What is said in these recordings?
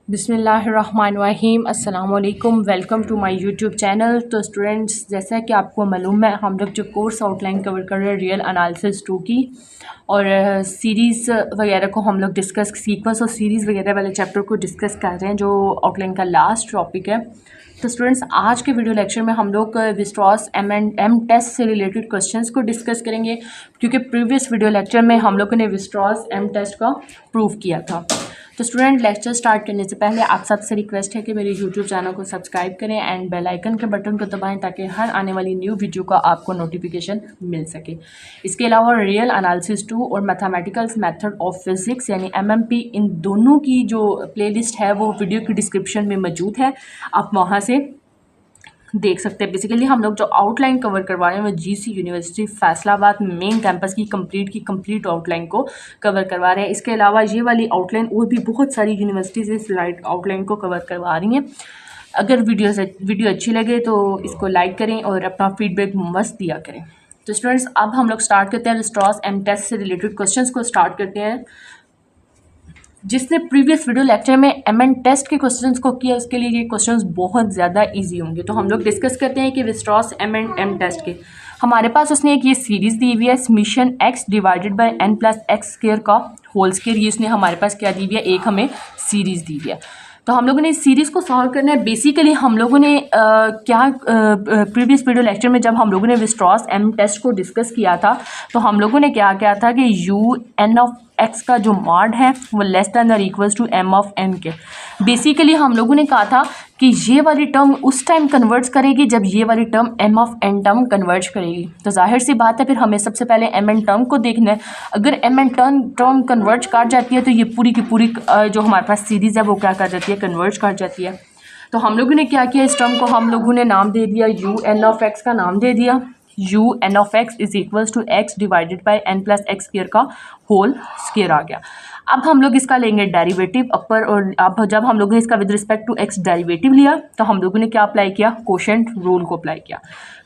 बिस्मिल्लाहिर्रहमानिर्रहीम अस्सलाम वालेकुम। Welcome to my YouTube channel. तो स्टूडेंट्स, जैसा कि आपको मालूम है, हम लोग जो कोर्स आउटलाइन कवर कर रहे हैं रियल एनालिसिस 2 की, और सीरीज़ वगैरह को हम लोग डिस्कस सीक्वेंस और सीरीज़ वगैरह वाले चैप्टर को डिस्कस कर रहे हैं, जो आउटलाइन का लास्ट टॉपिक है। तो स्टूडेंट्स, आज के वीडियो लेक्चर में हम लोग विस्ट्रॉस एम टेस्ट से रिलेटेड क्वेश्चंस को डिस्कस करेंगे, क्योंकि प्रीवियस वीडियो लेक्चर में हम लोगों ने विस्ट्रॉस एम टेस्ट का प्रूव किया था। तो स्टूडेंट, लेक्चर स्टार्ट करने से पहले आप सबसे रिक्वेस्ट है कि मेरे यूट्यूब चैनल को सब्सक्राइब करें एंड बेल आइकन के बटन को दबाएं, ताकि हर आने वाली न्यू वीडियो का आपको नोटिफिकेशन मिल सके। इसके अलावा रियल एनालिसिस 2 और मैथमेटिकल्स मेथड ऑफ फिजिक्स यानी MMP, इन दोनों की जो प्लेलिस्ट है वो वीडियो की डिस्क्रिप्शन में मौजूद है, आप वहाँ से देख सकते हैं। बेसिकली हम लोग जो आउटलाइन कवर करवा रहे हैं वो GC university Faisalabad main campus की कंप्लीट आउटलाइन को कवर करवा रहे हैं। इसके अलावा ये वाली आउटलाइन और भी बहुत सारी यूनिवर्सिटीज़ इस आउटलाइन को कवर करवा रही हैं। अगर वीडियो अच्छी लगे तो इसको लाइक करें और अपना फीडबैक मस्त दिया करें। तो स्टूडेंट्स, अब हम लोग स्टार्ट करते हैं विस्ट्रॉस एम टेस्ट से रिलेटेड क्वेश्चन को स्टार्ट करते हैं। जिसने प्रीवियस वीडियो लेक्चर में MN टेस्ट के क्वेश्चंस को किया, उसके लिए ये क्वेश्चंस बहुत ज़्यादा इजी होंगे। तो हम लोग डिस्कस करते हैं कि विस्ट्रॉस M टेस्ट के हमारे पास उसने एक ये सीरीज़ दी हुई है, summation x divided by n+x² का होल स्क्वायर। ये उसने हमारे पास क्या दी हुई है, एक हमें सीरीज़ दी हुई है। तो हम लोगों ने इस सीरीज़ को सॉल्व करना है। बेसिकली हम लोगों ने प्रीवियस वीडियो लेक्चर में जब हम लोगों ने विस्ट्रॉस एम टेस्ट को डिस्कस किया था, तो हम लोगों ने क्या किया था कि UN ऑफ x का जो मॉड है वो लेस दैन और equals to m of n के। बेसिकली हम लोगों ने कहा था कि ये वाली टर्म उस टाइम कन्वर्ट्स करेगी जब ये वाली term m of n term convert करेगी। तो जाहिर सी बात है, फिर हमें सबसे पहले mn टर्म को देखना है। अगर mn टर्म कन्वर्ट कर जाती है तो ये पूरी की पूरी जो हमारे पास सीरीज़ है वो क्या कर जाती है, कन्वर्ट कर जाती है। तो हम लोगों ने क्या किया, इस टर्म को हम लोगों ने नाम दे दिया, UN ऑफ x का नाम दे दिया। UN of x is equals to x divided by n+x² का होल स्क्वायर आ गया। अब हम लोग इसका लेंगे डेरिवेटिव अपर, और अब जब हम लोगों ने इसका with respect to x derivative लिया तो हम लोगों ने क्या अप्लाई किया, कोशेंट रूल को अप्लाई किया।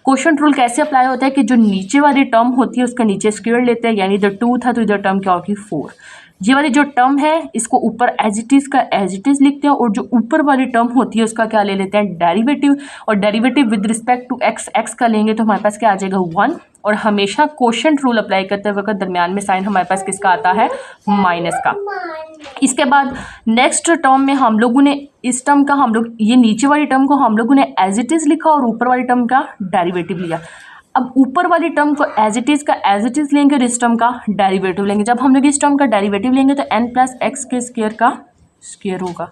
कोशेंट रूल कैसे अप्लाई होता है कि जो नीचे वाली टर्म होती है उसका नीचे स्क्वायर लेते हैं, यानी इधर 2 था तो इधर टर्म क्या होगी 4। ये वाली जो टर्म है इसको ऊपर एज इट इज़ लिखते हैं, और जो ऊपर वाली टर्म होती है उसका क्या ले लेते हैं, डेरिवेटिव। और derivative with respect to x का लेंगे तो हमारे पास क्या आ जाएगा 1। और हमेशा कोशेंट रूल अप्लाई करते वक्त दरमियान में साइन हमारे पास किसका आता है, माइनस का। इसके बाद नेक्स्ट टर्म में हम लोगों ने इस टर्म का ये नीचे वाली टर्म को हम लोगों ने एज इट इज़ लिखा और ऊपर वाली टर्म का डेरिवेटिव लिया। अब ऊपर वाली टर्म को एज इट इज़ लेंगे और इस टर्म का डेरिवेटिव लेंगे। जब हम लोग इस टर्म का डेरिवेटिव लेंगे तो n+x के स्क्वायर का स्क्वायर होगा।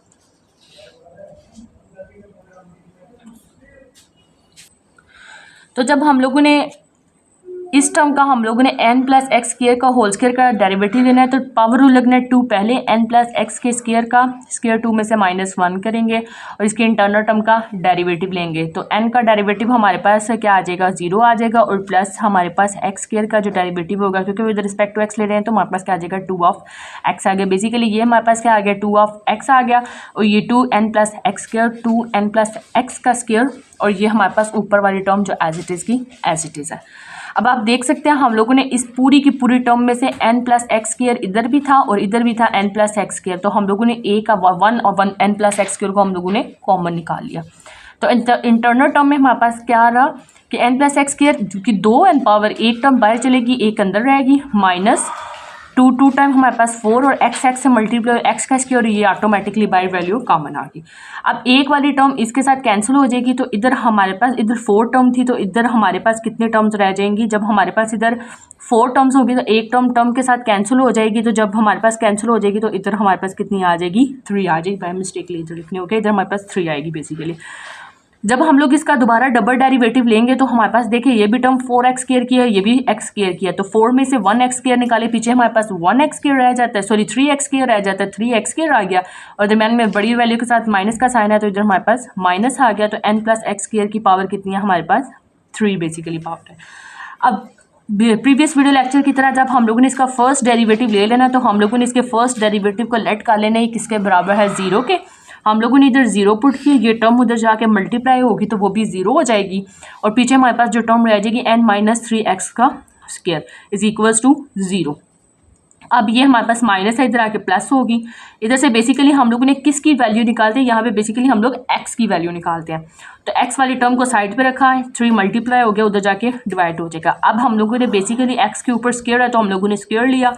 तो जब हम लोगों ने इस टर्म का हम लोगों ने n+x² का होल स्क्वायर का डेरिवेटिव लेना है, तो पावर रूल लगना है 2 पहले, n+x के स्क्वायर का स्क्वायर 2 में से -1 करेंगे और इसके इंटरनल टर्म का डेरिवेटिव लेंगे। तो n का डेरिवेटिव हमारे पास क्या आ जाएगा, 0 आ जाएगा, और प्लस हमारे पास x² का जो डेरिवेटिव होगा, क्योंकि विद रिस्पेक्ट टू x ले रहे हैं तो हमारे पास क्या आ जाएगा 2 ऑफ x आ गया। बेसिकली ये हमारे पास क्या आ गया, 2 ऑफ x आ गया, और ये 2n+x², 2n+x का स्क्वायर, और ये हमारे पास ऊपर वाली टर्म जो एज इट इज़ है। अब आप देख सकते हैं हम लोगों ने इस पूरी की पूरी टर्म में से n+x² इधर भी था और इधर भी था n+x², तो हम लोगों ने a का 1 और 1 n+x² को हम लोगों ने कॉमन निकाल लिया। तो इंटरनल टर्म में हमारे पास क्या आ रहा कि n+x², जो कि 2n पावर एक टर्म बाहर चलेगी, एक अंदर रहेगी, माइनस 2 टाइम हमारे पास 4 और x से मल्टीप्लाई x का स्क्वायर, ये ऑटोमेटिकली बाई वैल्यू कॉमन आ गई। अब एक वाली टर्म इसके साथ कैंसिल हो जाएगी, तो इधर हमारे पास इधर 4 टर्म थी, तो इधर हमारे पास कितने टर्म्स रह जाएंगी, जब हमारे पास इधर 4 टर्म्स होगी तो एक टर्म के साथ कैंसिल हो जाएगी, तो जब हमारे पास कैंसिल हो जाएगी तो इधर हमारे पास कितनी आ जाएगी, 3 आ जाएगी। बाय मिस्टेकली इधर लिखनी होगी, इधर हमारे पास 3 आएगी बेसिकली। जब हम लोग इसका दोबारा डबल डेरिवेटिव लेंगे तो हमारे पास देखिए ये भी टर्म 4x² की है, ये भी x² की है, तो 4 में से 1x² निकाले, पीछे हमारे पास 1x² रह जाता है, सॉरी 3x² रह जाता है, 3x² आ गया, और दरम्यान में बड़ी वैल्यू के साथ माइनस का साइन है, तो इधर हमारे पास माइनस आ गया। तो n+x² की पावर कितनी है हमारे पास, 3 बेसिकली पावर है। अब प्रीवियस वीडियो लेक्चर की तरह जब हम लोगों ने इसका फर्स्ट डेरिवेटिव ले लेना, तो हम लोगों ने इसके फर्स्ट डेरिवेटिव को लेट कर लेना है किसके बराबर है, 0 के। हम लोगों ने इधर 0 पुट की, ये टर्म उधर जाके मल्टीप्लाई होगी तो वो भी 0 हो जाएगी, और पीछे हमारे पास जो टर्म रह जाएगी n-3x का स्क्वायर इज इक्वल्स टू 0। अब ये हमारे पास माइनस है, इधर आके प्लस होगी। इधर से बेसिकली हम लोगों ने किसकी वैल्यू निकालते हैं, यहाँ पे बेसिकली हम लोग एक्स की वैल्यू निकालते हैं। तो एक्स वाली टर्म को साइड पे रखा है, 3 मल्टीप्लाई हो गया, उधर जाके डिवाइड हो जाएगा। अब हम लोगों ने बेसिकली एक्स के ऊपर स्क्वायर है तो हम लोगों ने स्क्वायर लिया,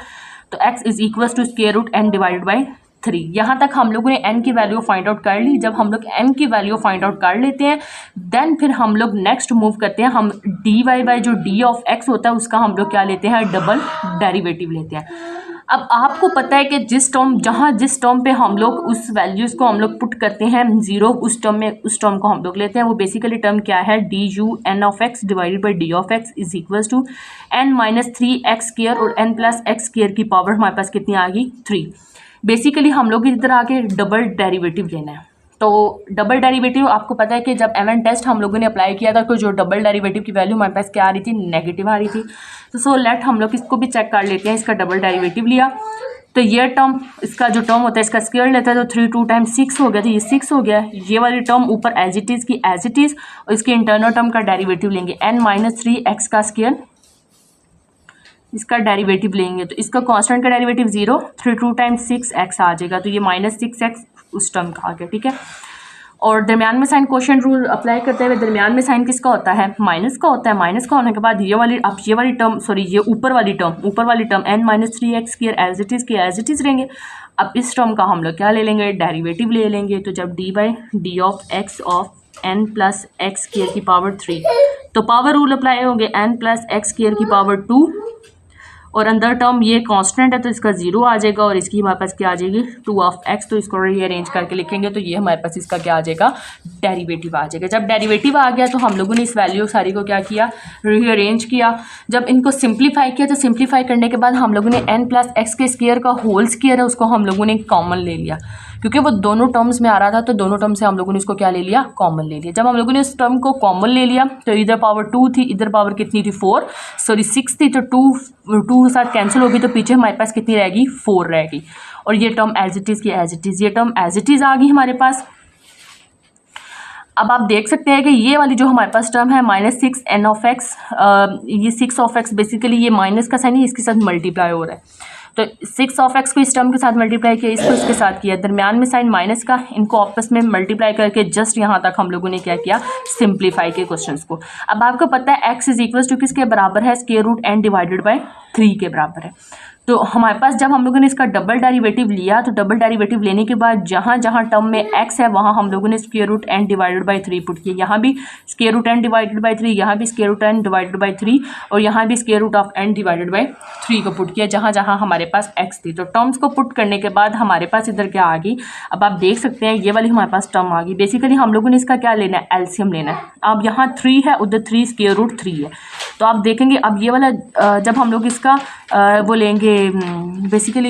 तो X is equal to square root N divided by 3। यहाँ तक हम लोगों ने n की वैल्यू फाइंड आउट कर ली। जब हम लोग n की वैल्यू फाइंड आउट कर लेते हैं देन फिर हम लोग नेक्स्ट मूव करते हैं, हम डी वाई बाई जो डी ऑफ एक्स होता है उसका हम लोग क्या लेते हैं, डबल डेरिवेटिव लेते हैं। अब आपको पता है कि जिस टर्म पे हम लोग उस वैल्यूज़ को हम लोग पुट करते हैं जीरो, उस टर्म को हम लोग लेते हैं। वो बेसिकली टर्म क्या है, D U N of X divided by D of X is equals to N minus 3x square और n प्लस एक्स स्क्वायर की पावर हमारे पास कितनी आ गई, 3। बेसिकली हम लोग इधर आके डबल डेरिवेटिव लेना है। तो डबल डेरिवेटिव आपको पता है कि जब M1 टेस्ट हम लोगों ने अप्लाई किया था तो जो डबल डेरिवेटिव की वैल्यू हमारे पास क्या आ रही थी, नेगेटिव आ रही थी। तो सो लेट हम लोग इसको भी चेक कर लेते हैं। इसका डबल डेरिवेटिव लिया तो ये टर्म, इसका जो टर्म होता है इसका स्क्वायर लेता है तो 3 2 टाइम्स 6 हो गया, तो ये 6 हो गया। ये वाली टर्म ऊपर एज इट इज़ की एज इट इज़, और इसके इंटरनल टर्म का डेरिवेटिव लेंगे n माइनस 3x का स्क्वायर, इसका डेरिवेटिव लेंगे तो इसका कांस्टेंट का डेरिवेटिव 0, 3 2 टाइम्स 6x आ जाएगा, तो ये माइनस 6x उस टर्म का आ गया, ठीक है। और दरमियान में साइन क्वोशिएंट रूल अप्लाई करते हुए दरमियान में साइन किसका होता है, माइनस का होता है। माइनस का होने के बाद ये वाली टर्म सॉरी ये ऊपर वाली term n minus 3x square as it is की एज इट इज़ लेंगे। अब इस टर्म का हम लोग क्या ले लेंगे, डेरिवेटिव ले लेंगे। तो जब D by D of x of n plus X square की पावर 3, तो पावर रूल अप्लाई होंगे, n प्लस एक्स स्क्वायर की पावर 2, और अंदर टर्म ये कांस्टेंट है तो इसका 0 आ जाएगा, और इसकी हमारे पास क्या आ जाएगी, 2 ऑफ x। तो इसको रीअरेंज करके लिखेंगे तो ये हमारे पास इसका क्या आ जाएगा, डेरिवेटिव आ जाएगा। जब डेरिवेटिव आ गया तो हम लोगों ने इस वैल्यू सारी को क्या किया, रीअरेंज किया। जब इनको सिंप्लीफाई किया तो सिंप्लीफाई करने के बाद हम लोगों ने n प्लस एक्स के स्क्वायर का होल स्क्वायर है उसको हम लोगों ने कॉमन ले लिया, क्योंकि वो दोनों टर्म्स में आ रहा था तो दोनों टर्म से हम लोगों ने इसको क्या ले लिया, कॉमन ले लिया। जब हम लोगों ने इस टर्म को कॉमन ले लिया तो इधर पावर 2 थी, इधर पावर कितनी थी, 4 सॉरी 6 थी, तो 2 के साथ कैंसिल होगी तो पीछे हमारे पास कितनी रहेगी, 4 रहेगी। और ये टर्म एज इट इज़ की एज इट इज़, ये टर्म एज इट इज़ आ गई हमारे पास। अब आप देख सकते हैं कि ये वाली जो हमारे पास टर्म है माइनस 6 n ऑफ एक्स, ये 6 ऑफ एक्स बेसिकली ये माइनस का साइन है, इसके साथ मल्टीप्लाई हो रहा है। तो 6 ऑफ एक्स को इस टर्म के साथ मल्टीप्लाई किया, इसको इसके साथ किया, दरमियान में साइन माइनस का, इनको आपस में मल्टीप्लाई करके जस्ट यहाँ तक हम लोगों ने क्या किया, सिंप्लीफाई के क्वेश्चंस को। अब आपको पता है x इज इक्वल टू किसके बराबर है, square root n divided by 3 के बराबर है। तो हमारे पास जब हम लोगों ने इसका डबल डेरिवेटिव लिया तो डबल डेरिवेटिव लेने के बाद जहाँ जहाँ टर्म में x है वहाँ हम लोगों ने square root n divided by 3 put किया। यहाँ भी square root n divided by 3, यहाँ भी square root n divided by 3, और यहाँ भी square root of n divided by 3 को पुट किया जहाँ जहाँ हमारे पास x थी। तो टर्म्स को पुट करने के बाद हमारे पास इधर क्या आ गई, अब आप देख सकते हैं ये वाली हमारे पास टर्म आ गई। बेसिकली हम लोगों ने इसका क्या लेना है, एलसीएम लेना है। अब यहाँ 3 है, उधर 3 स्क्वायर रूट 3 है, तो आप देखेंगे अब ये वाला जब हम लोग इसका वो लेंगे बेसिकली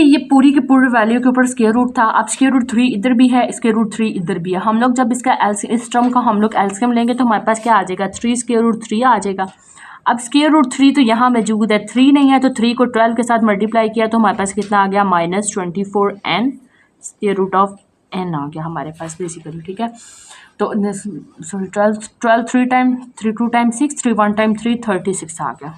ये पूरी की पूरी वैल्यू के ऊपर स्क्वायर रूट था। अब स्क्वायर रूट 3 इधर भी है, स्क्वायर रूट 3 इधर भी है। हम लोग जब इसका इस टर्म का हम लोग एलसीएम लेंगे तो हमारे पास क्या आ जाएगा, 3 स्क्वायर रूट 3 आ जाएगा। अब स्क्वायर रूट 3 तो यहाँ मौजूद है, 3 नहीं है, तो 3 को 12 के साथ मल्टीप्लाई किया तो हमारे पास कितना आ गया, minus 24n square root of n आ गया हमारे पास बेसिकली, ठीक है। तो सॉरी 12 3 टाइम 3 2 टाइम 6 3 1 टाइम 3 36 आ गया,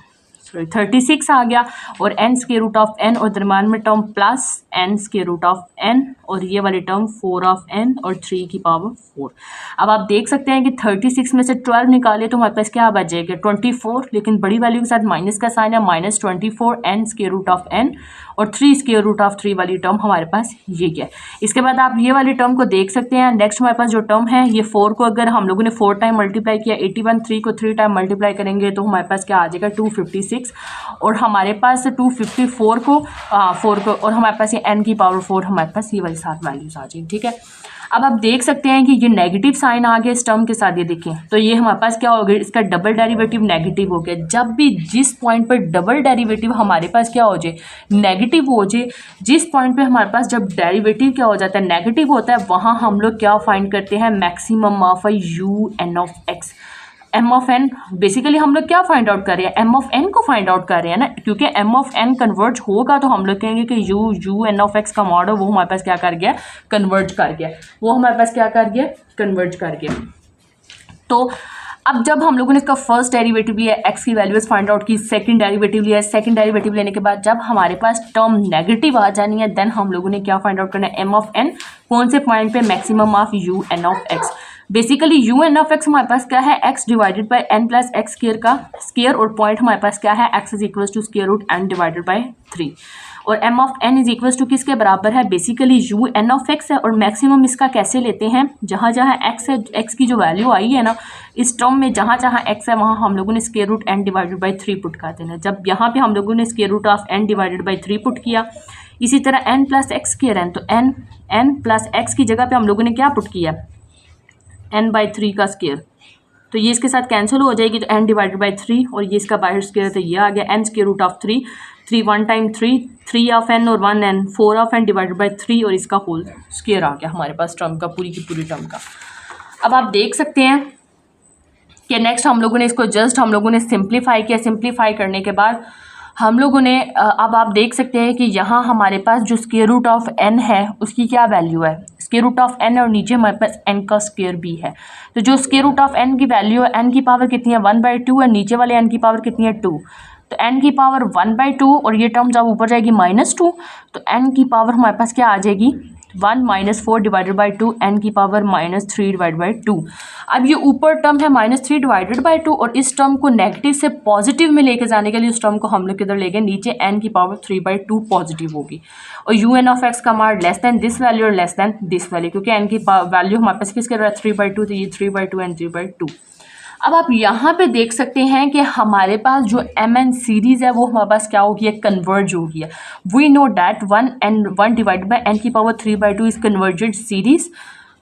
सॉरी 36 आ गया। और n square root of n और दरम्यान में term plus n square root of n, और ये वाली टर्म 4 ऑफ n और 3 की पावर 4। अब आप देख सकते हैं कि 36 में से 12 निकाले तो हमारे पास क्या बचेगा, 24, लेकिन बड़ी वैल्यू के साथ माइनस का साइन है, minus 24 n square root of n और 3 स्क्वायर रूट ऑफ 3 वाली टर्म हमारे पास ये क्या है। इसके बाद आप ये वाली टर्म को देख सकते हैं। नेक्स्ट हमारे पास जो टर्म है ये 4 को अगर हम लोगों ने 4 टाइम मल्टीप्लाई किया 81, 3 को 3 टाइम मल्टीप्लाई करेंगे तो हमारे पास क्या आ जाएगा, 256, और हमारे पास 254 को 4 को, और हमारे पास ये n की पावर 4 हमारे पास ये वाली 7 वैल्यूज आ जाएगी, ठीक है। अब आप देख सकते हैं कि ये नेगेटिव साइन आ गया इस टर्म के साथ, ये देखें तो ये हमारे पास क्या हो गया, इसका डबल डेरिवेटिव नेगेटिव हो गया। जब भी जिस पॉइंट पर डबल डेरिवेटिव हमारे पास क्या हो जाए, नेगेटिव हो जाए, जिस पॉइंट पे हमारे पास जब डेरिवेटिव क्या हो जाता है, नेगेटिव होता है, वहाँ हम लोग क्या फाइंड करते हैं, maximum of U N of X. M of N basically हम लोग क्या फाइंड आउट कर रहे हैं, एम ऑफ एन को फाइंड आउट कर रहे हैं ना, क्योंकि एम ऑफ एन कन्वर्ज होगा तो हम लोग कहेंगे कि यू एन ऑफ एक्स का मॉड वो हमारे पास क्या कर गया, कन्वर्ज कर गया, वो हमारे पास क्या कर गया, कन्वर्ज कर गया। तो अब जब हम लोगों ने इसका फर्स्ट डेरिवेटिव लिया, एक्स की वैल्यूज फाइंड आउट की, सेकंड डेरिवेटिव लिया, सेकंड डेरिवेटिव लेने के बाद जब हमारे पास टर्म नेगेटिव आ जानी है, देन हम लोगों ने क्या फाइंड आउट करना है, एम ऑफ एन, कौन से पॉइंट पे, maximum of U N of X. Basically U N of X हमारे पास क्या है, X divided by N plus X square का स्क्वायर, और पॉइंट हमारे पास क्या है, X is equal to square root N divided by 3, और M of N is equal to किसके बराबर है, basically U N of X है। और मैक्सिमम इसका कैसे लेते हैं, जहाँ जहाँ एक्स है, एक्स की जो वैल्यू आई है ना इस टर्म में, जहाँ जहाँ एक्स है वहाँ हम लोगों ने square root N divided by 3 put कर देना। जब यहाँ पे हम लोगों ने square root of N divided by 3 put किया, इसी तरह N plus X square N, तो एन प्लस एक्स की जगह पे हम लोगों ने क्या पुट किया, एन बाई 3 का स्क्वायर, तो ये इसके साथ कैंसिल हो जाएगी, तो एन डिवाइडेड बाई 3, और ये इसका बाहर स्क्वायर है तो ये आ गया N square root of 3, 3 1 time 3 of N और 1 N, 4 of N divided by 3, और इसका होल स्क्वायर आ गया हमारे पास टर्म का, पूरी की पूरी टर्म का। अब आप देख सकते हैं कि नेक्स्ट हम लोगों ने इसको जस्ट हम लोगों ने सिंप्लीफाई किया। सिंप्लीफाई करने के बाद हम लोगों ने अब आप देख सकते हैं कि यहाँ हमारे पास जो स्क्वायर रूट ऑफ एन है उसकी क्या वैल्यू है, स्क्वायर रूट ऑफ एन, और नीचे हमारे पास एन का स्क्वायर भी है। तो जो स्क्वायर रूट ऑफ एन की वैल्यू है, एन की पावर कितनी है 1/2, और नीचे वाले एन की पावर कितनी है 2, तो एन की पावर 1/2, और ये टर्म जब ऊपर जाएगी -2, तो एन की पावर हमारे पास क्या आ जाएगी 1 - 4 डिवाइडेड बाई 2, एन की पावर -3 डिवाइडेड बाई 2। अब ये ऊपर टर्म है -3 डिवाइडेड बाई 2, और इस टर्म को नेगेटिव से पॉजिटिव में लेके जाने के लिए इस टर्म को हम लोग किधर ले गए, नीचे एन की पावर 3/2 पॉजिटिव होगी, और यू एन ऑफ एक्स का mark less than this value और लेस दैन दिस वैल्यू, क्योंकि एन की वैल्यू हमारे पास किसके रहा है 3/2, तो ये 3/2 एंड 3/2। अब आप यहाँ पे देख सकते हैं कि हमारे पास जो एम एन सीरीज़ है वो हमारे पास क्या होगी है, कन्वर्ज होगी है। We know that 1 divide by n की पावर 3/2 इज कन्वर्जेंट सीरीज।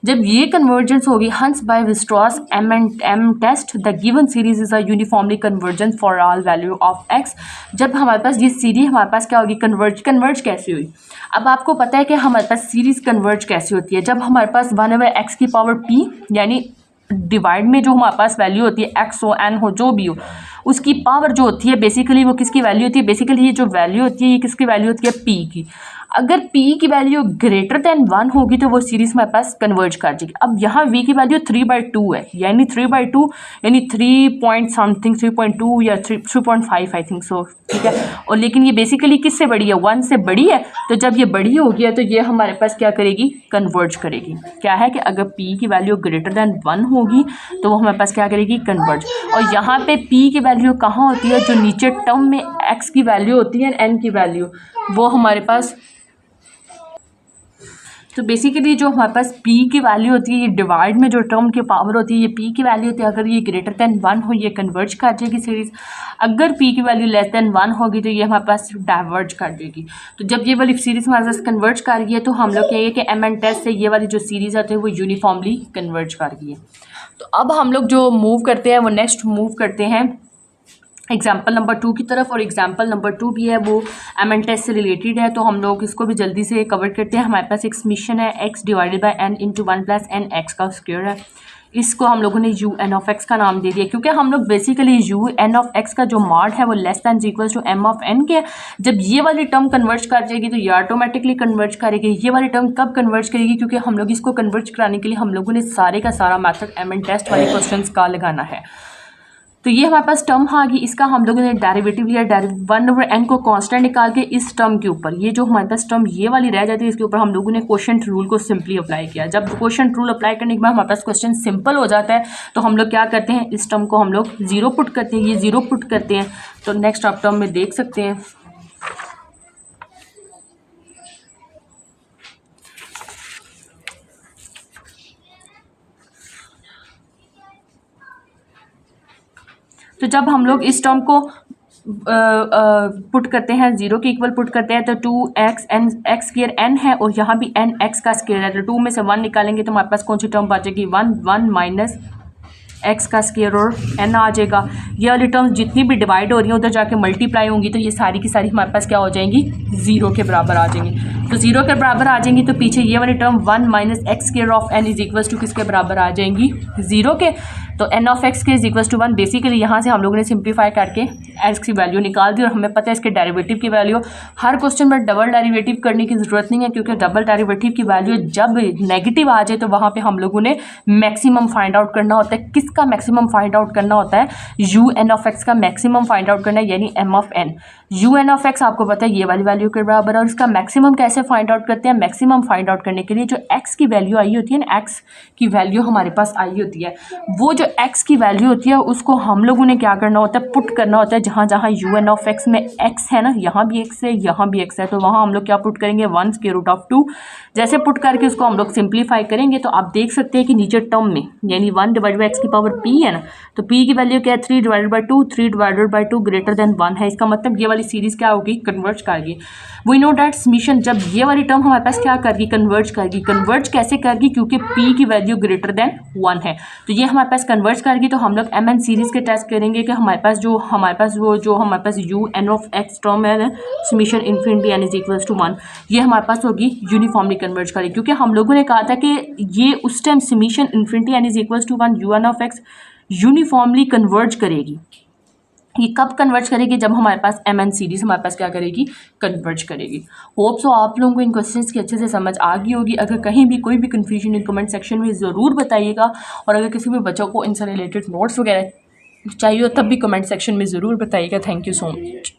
जब ये कन्वर्जेंस होगी, hence by Weierstrass M test the given series is a uniformly convergent for all value of x. जब हमारे पास ये सीरीज हमारे पास क्या होगी, कन्वर्ज कैसे हुई। अब आपको पता है कि हमारे पास सीरीज कन्वर्ज कैसे होती है, जब हमारे पास 1/x की पावर p, यानी डिवाइड में जो हमारे पास वैल्यू होती है एक्स हो एन हो जो भी हो, उसकी पावर जो होती है बेसिकली वो किसकी वैल्यू होती है, बेसिकली ये जो वैल्यू होती है ये किसकी वैल्यू होती है p की। अगर p की वैल्यू ग्रेटर दैन 1 होगी तो वो सीरीज हमारे पास कन्वर्ज कर जाएगी। अब यहाँ v की वैल्यू 3/2 है, यानी 3/2 यानी 3 पॉइंट समथिंग 3.2 या 3.5 आई थिंक सो, ठीक है। और लेकिन ये बेसिकली किससे बड़ी है, 1 से बड़ी है। तो जब ये बड़ी होगी है तो ये हमारे पास क्या करेगी, कन्वर्ज करेगी। क्या है कि अगर p की वैल्यू ग्रेटर दैन 1 होगी तो वो हमारे पास क्या करेगी, कन्वर्ज। और यहाँ पे p की वैल्यू कहाँ होती है, जो नीचे टर्म में x की वैल्यू होती है n की वैल्यू, वो हमारे पास, तो बेसिकली जो हमारे पास p की वैल्यू होती है, ये डिवाइड में जो टर्म की पावर होती है ये p की वैल्यू होती है। अगर ये ग्रेटर दैन 1 हो ये कन्वर्ज कर जाएगी सीरीज, अगर p की वैल्यू लेस दैन 1 होगी तो ये हमारे पास डाइवर्ज कर देगी। तो जब ये वाली सीरीज हमारे पास कन्वर्ज कर रही है तो हम लोग कहेंगे कि एम एन टेस्ट से ये वाली जो सीरीज़ आती है वो यूनिफॉर्मली कन्वर्ज कर रही है। तो अब हम लोग जो मूव करते हैं वो नेक्स्ट मूव करते हैं एग्जाम्पल नंबर 2 की तरफ, और एग्जाम्पल नंबर 2 भी है वो एम एन टेस्ट से रिलेटेड है, तो हम लोग इसको भी जल्दी से कवर करते हैं। हमारे पास एक समीशन है x divided by n into 1 plus n x का स्क्वायर है। इसको हम लोगों ने यू एन ऑफ एक्स का नाम दे दिया, क्योंकि हम लोग basically U N of X का जो मॉड है वो less than equal to M of N के। जब ये वाली टर्म कन्वर्ज कर जाएगी तो ये ऑटोमेटिकली कन्वर्ज करेगी। ये वाली टर्म कब कन्वर्ज करेगी, क्योंकि हम लोग इसको कन्वर्ज कराने के लिए हम लोगों ने सारे का सारा मैथड एम एन टेस्ट वाले क्वेश्चन का लगाना है। तो ये हमारे पास टर्म आ गई, इसका हम लोगों ने डेरिवेटिव लिया, 1/n को कांस्टेंट निकाल के इस टर्म के ऊपर, ये जो हमारे पास टर्म ये वाली रह जाती है इसके ऊपर हम लोगों ने क्वोशंट रूल को सिंपली अप्लाई किया। जब क्वोशंट रूल अप्लाई करने के बाद हमारे पास क्वेश्चन सिंपल हो जाता है तो हम लोग क्या करते हैं, इस टर्म को हम लोग 0 पुट करते हैं, ये 0 पुट करते हैं। तो नेक्स्ट आप टर्म में देख सकते हैं तो जब हम लोग इस टर्म को पुट करते हैं 0 के इक्वल पुट करते हैं तो 2x n x square n है और यहाँ भी n x का स्क्वायर है, तो 2 में से 1 निकालेंगे तो हमारे पास कौन सी टर्म बचेगी, 1 माइनस x का स्क्वायर और n आ जाएगा। ये वाली टर्म्स जितनी भी डिवाइड हो रही हैं उधर जाके मल्टीप्लाई होंगी तो ये सारी की सारी हमारे पास क्या हो जाएंगी, 0 के बराबर आ जाएंगी। तो 0 के बराबर आ जाएंगी तो पीछे ये वाली term 1 minus X square of n is equal to किसके बराबर आ जाएंगी, 0 के। तो एन ऑफ एक्स के इज इक्वल टू 1। बेसिकली यहाँ से हम लोगों ने सिंप्लीफाई करके एक्स की वैल्यू निकाल दी और हमें पता है इसके डेरिवेटिव की वैल्यू। हर क्वेश्चन में डबल डेरिवेटिव करने की ज़रूरत नहीं है, क्योंकि डबल डेरिवेटिव की वैल्यू जब नेगेटिव आ जाए तो वहाँ पे हम लोगों ने मैक्सिमम फाइंड आउट करना होता है। किसका मैक्सिमम फाइंड आउट करना होता है? यू एन ऑफ एक्स का मैक्सिमम फाइंड आउट करना है, यानी M of N. U N of X आपको पता है ये वाली वैल्यू के बराबर है, और इसका मैक्सिमम कैसे फाइंड आउट करते हैं? मैक्सिमम फाइंड आउट करने के लिए जो एक्स की वैल्यू आई होती है ना, एक्स की वैल्यू हमारे पास आई होती है, वो जो एक्स की वैल्यू होती है उसको हम लोगों ने क्या करना होता है? पुट करना होता है। जहाँ जहाँ यू एन ऑफ एक्स में एक्स है ना, यहाँ भी एक्स है, यहाँ भी एक्स है, तो वहाँ हम लोग क्या पुट करेंगे? 1 स्क्वायर रूट ऑफ 2। जैसे पुट करके उसको हम लोग सिंप्लीफाई करेंगे तो आप देख सकते हैं कि नीचे टर्म में यानी 1 डिवाइड बाई एक्स की पावर p है ना, तो p की वैल्यू क्या है? 3 divided by 2, 3 divided by 2 greater than 1 है। इसका मतलब ये वाली सीरीज क्या होगी? कन्वर्ज करेगी। वी नो डैट समीशन जब ये वाली टर्म हमारे पास क्या करेगी? कन्वर्ज करेगी। कन्वर्ज कैसे करेगी? क्योंकि p की वैल्यू ग्रेटर देन 1 है, तो ये हमारे पास कन्वर्ज करेगी। तो हम लोग एम एन सीरीज के टेस्ट करेंगे कि हमारे पास हमारे पास u N of x term है summation infinity N is equals to 1, ये हमारे पास होगी यूनिफॉर्मली कन्वर्ज करेगी। क्योंकि हम लोगों ने कहा था कि ये उस time summation infinity N is equals to 1 U N of X uniformly converge करेगी। ये कब कन्वर्ज करेगी? जब हमारे पास एम एन सीरीज हमारे पास क्या करेगी? कन्वर्ज करेगी। होप सो आप लोगों को इन क्वेश्चंस की अच्छे से समझ आ गई होगी। अगर कहीं भी कोई भी कन्फ्यूजन है कमेंट सेक्शन में ज़रूर बताइएगा, और अगर किसी भी बच्चों को इनसे रिलेटेड नोट्स वगैरह चाहिए हो तब भी कमेंट सेक्शन में ज़रूर बताइएगा। Thank you so much.